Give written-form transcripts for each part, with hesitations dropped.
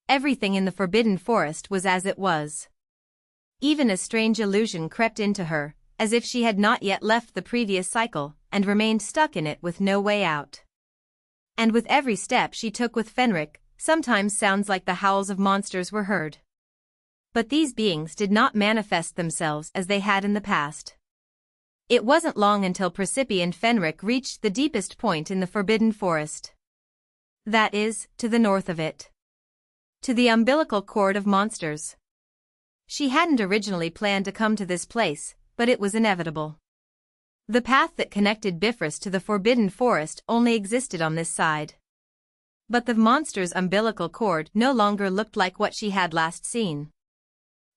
everything in the forbidden forest was as it was. Even a strange illusion crept into her, as if she had not yet left the previous cycle, and remained stuck in it with no way out. And with every step she took with Fenric, sometimes sounds like the howls of monsters were heard. But these beings did not manifest themselves as they had in the past. It wasn't long until Presepe and Fenric reached the deepest point in the forbidden forest. That is, to the north of it. To the umbilical cord of monsters. She hadn't originally planned to come to this place, but it was inevitable. The path that connected Bifrost to the forbidden forest only existed on this side. But the monster's umbilical cord no longer looked like what she had last seen.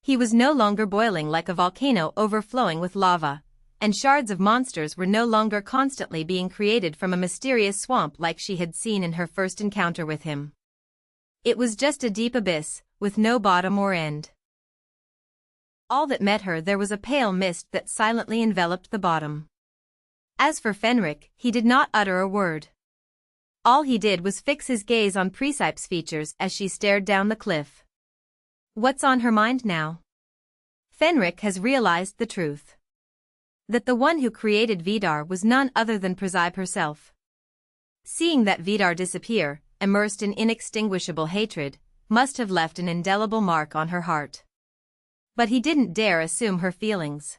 He was no longer boiling like a volcano overflowing with lava, and shards of monsters were no longer constantly being created from a mysterious swamp like she had seen in her first encounter with him. It was just a deep abyss, with no bottom or end. All that met her there was a pale mist that silently enveloped the bottom. As for Fenric, he did not utter a word. All he did was fix his gaze on Precipice's features as she stared down the cliff. What's on her mind now? Fenric has realized the truth. That the one who created Vidar was none other than Presepe herself. Seeing that Vidar disappear, immersed in inextinguishable hatred, must have left an indelible mark on her heart. But he didn't dare assume her feelings.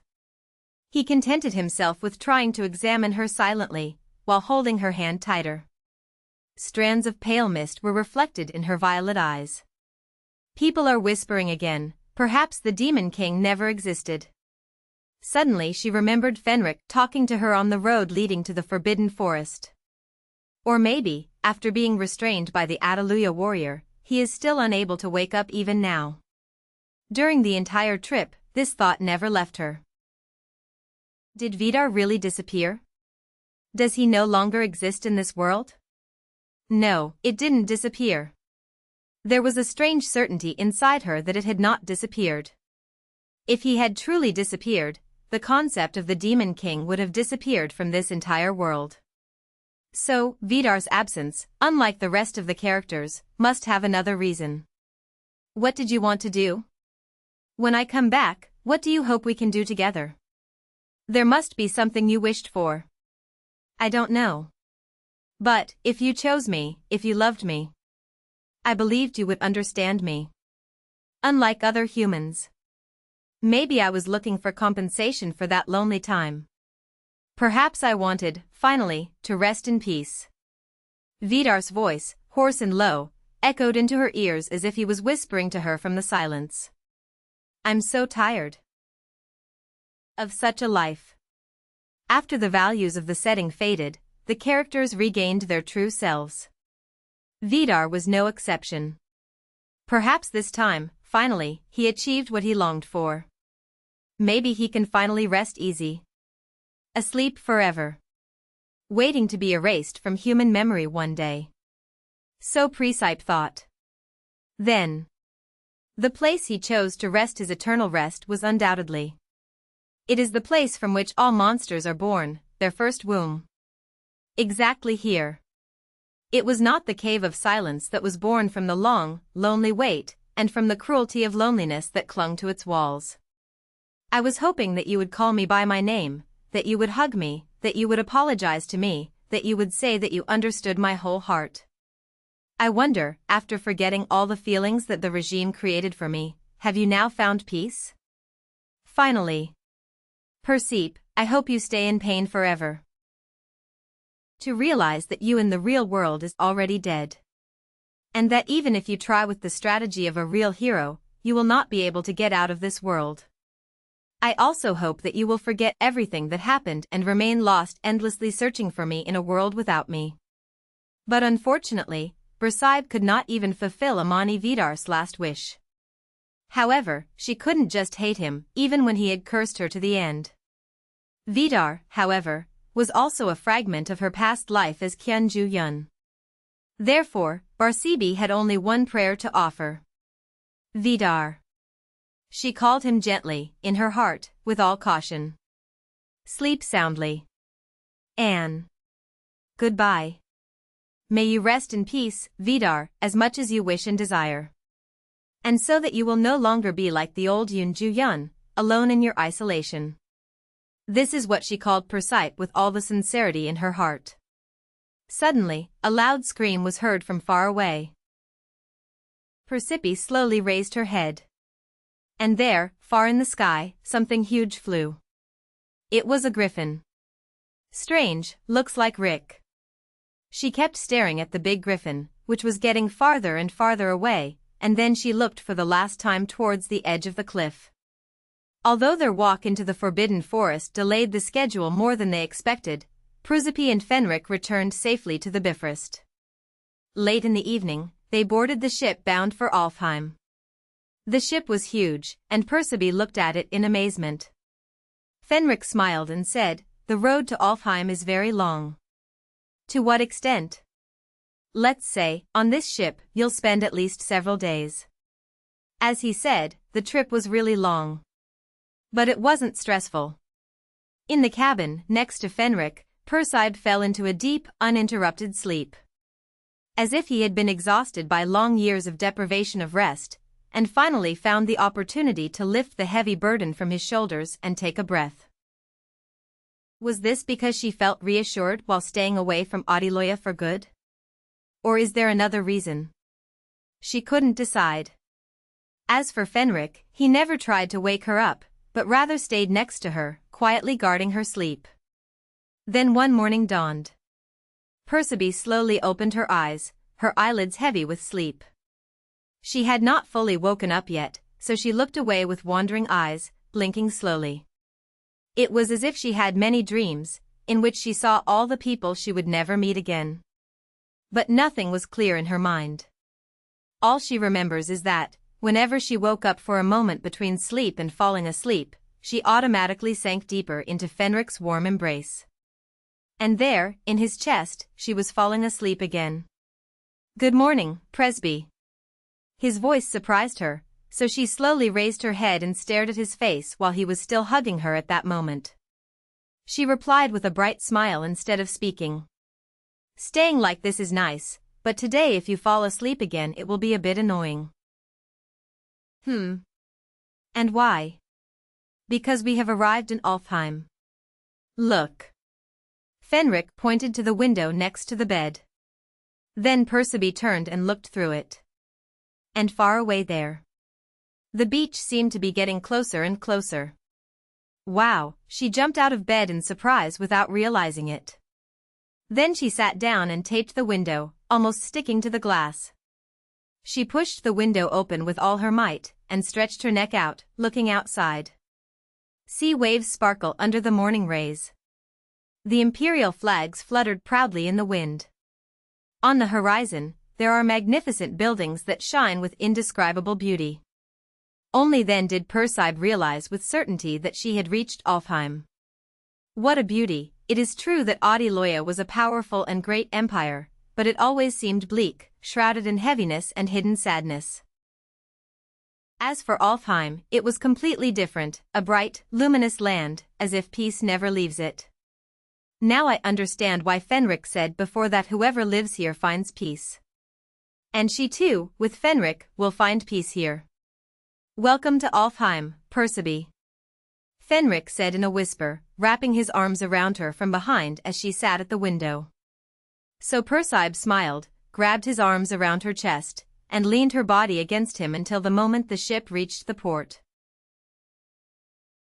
He contented himself with trying to examine her silently, while holding her hand tighter. Strands of pale mist were reflected in her violet eyes. People are whispering again, perhaps the Demon King never existed. Suddenly she remembered Fenric talking to her on the road leading to the forbidden forest. Or maybe, after being restrained by the Alleluia warrior, he is still unable to wake up even now. During the entire trip, this thought never left her. Did Vidar really disappear? Does he no longer exist in this world? No, it didn't disappear. There was a strange certainty inside her that it had not disappeared. If he had truly disappeared, the concept of the Demon King would have disappeared from this entire world. So, Vidar's absence, unlike the rest of the characters, must have another reason. What did you want to do? When I come back, what do you hope we can do together? There must be something you wished for. I don't know. But, if you chose me, if you loved me, I believed you would understand me. Unlike other humans. Maybe I was looking for compensation for that lonely time. Perhaps I wanted, finally, to rest in peace. Vidar's voice, hoarse and low, echoed into her ears as if he was whispering to her from the silence. I'm so tired of such a life. After the values of the setting faded, the characters regained their true selves. Vidar was no exception. Perhaps this time, finally, he achieved what he longed for. Maybe he can finally rest easy. Asleep forever. Waiting to be erased from human memory one day. So Presepe thought. Then. The place he chose to rest his eternal rest was undoubtedly. It is the place from which all monsters are born, their first womb. Exactly here. It was not the cave of silence that was born from the long, lonely wait, and from the cruelty of loneliness that clung to its walls. I was hoping that you would call me by my name, that you would hug me, that you would apologize to me, that you would say that you understood my whole heart. I wonder, after forgetting all the feelings that the regime created for me, have you now found peace? Finally. Presepe, I hope you stay in pain forever. To realize that you in the real world is already dead. And that even if you try with the strategy of a real hero, you will not be able to get out of this world. I also hope that you will forget everything that happened and remain lost endlessly searching for me in a world without me. But unfortunately, Presepe could not even fulfill Amani Vidar's last wish. However, she couldn't just hate him, even when he had cursed her to the end. Vidar, however, was also a fragment of her past life as Juyeon. Therefore, Presepe had only one prayer to offer. Vidar. She called him gently, in her heart, with all caution. Sleep soundly. Anne. Goodbye. May you rest in peace, Vidar, as much as you wish and desire. And so that you will no longer be like the old Juyeon, alone in your isolation. This is what she called Presepe with all the sincerity in her heart. Suddenly, a loud scream was heard from far away. Precipice slowly raised her head. And there, far in the sky, something huge flew. It was a griffin. Strange, looks like Rick. She kept staring at the big griffin, which was getting farther and farther away, and then she looked for the last time towards the edge of the cliff. Although their walk into the forbidden forest delayed the schedule more than they expected, Presepe and Fenrik returned safely to the Bifrost. Late in the evening, they boarded the ship bound for Alfheim. The ship was huge, and Presepe looked at it in amazement. Fenrik smiled and said, "The road to Alfheim is very long." "To what extent?" "Let's say, on this ship, you'll spend at least several days." As he said, the trip was really long. But it wasn't stressful. In the cabin, next to Fenrik, Presepe fell into a deep, uninterrupted sleep. As if he had been exhausted by long years of deprivation of rest, and finally found the opportunity to lift the heavy burden from his shoulders and take a breath. Was this because she felt reassured while staying away from Audiobook for good? Or is there another reason? She couldn't decide. As for Fenrik, he never tried to wake her up, but rather stayed next to her, quietly guarding her sleep. Then one morning dawned. Presepe slowly opened her eyes, her eyelids heavy with sleep. She had not fully woken up yet, so she looked away with wandering eyes, blinking slowly. It was as if she had many dreams, in which she saw all the people she would never meet again. But nothing was clear in her mind. All she remembers is that, whenever she woke up for a moment between sleep and falling asleep, she automatically sank deeper into Fenrik's warm embrace. And there, in his chest, she was falling asleep again. "Good morning, Presepe." His voice surprised her, so she slowly raised her head and stared at his face while he was still hugging her at that moment. She replied with a bright smile instead of speaking. "Staying like this is nice, but today if you fall asleep again it will be a bit annoying." And why?" "Because we have arrived in Alfheim. Look." Fenrik pointed to the window next to the bed. Then Presepe turned and looked through it. And far away there, the beach seemed to be getting closer and closer. Wow, she jumped out of bed in surprise without realizing it. Then she sat down and taped the window, almost sticking to the glass. She pushed the window open with all her might, and stretched her neck out, looking outside. Sea waves sparkle under the morning rays. The imperial flags fluttered proudly in the wind. On the horizon, there are magnificent buildings that shine with indescribable beauty. Only then did Presepe realize with certainty that she had reached Alfheim. What a beauty! It is true that Audiobook was a powerful and great empire, but it always seemed bleak, shrouded in heaviness and hidden sadness. As for Alfheim, it was completely different, a bright, luminous land, as if peace never leaves it. Now I understand why Fenrik said before that whoever lives here finds peace. And she too, with Fenrik, will find peace here. "Welcome to Alfheim, Presepe," Fenrik said in a whisper, wrapping his arms around her from behind as she sat at the window. So Presepe smiled, grabbed his arms around her chest, and leaned her body against him until the moment the ship reached the port.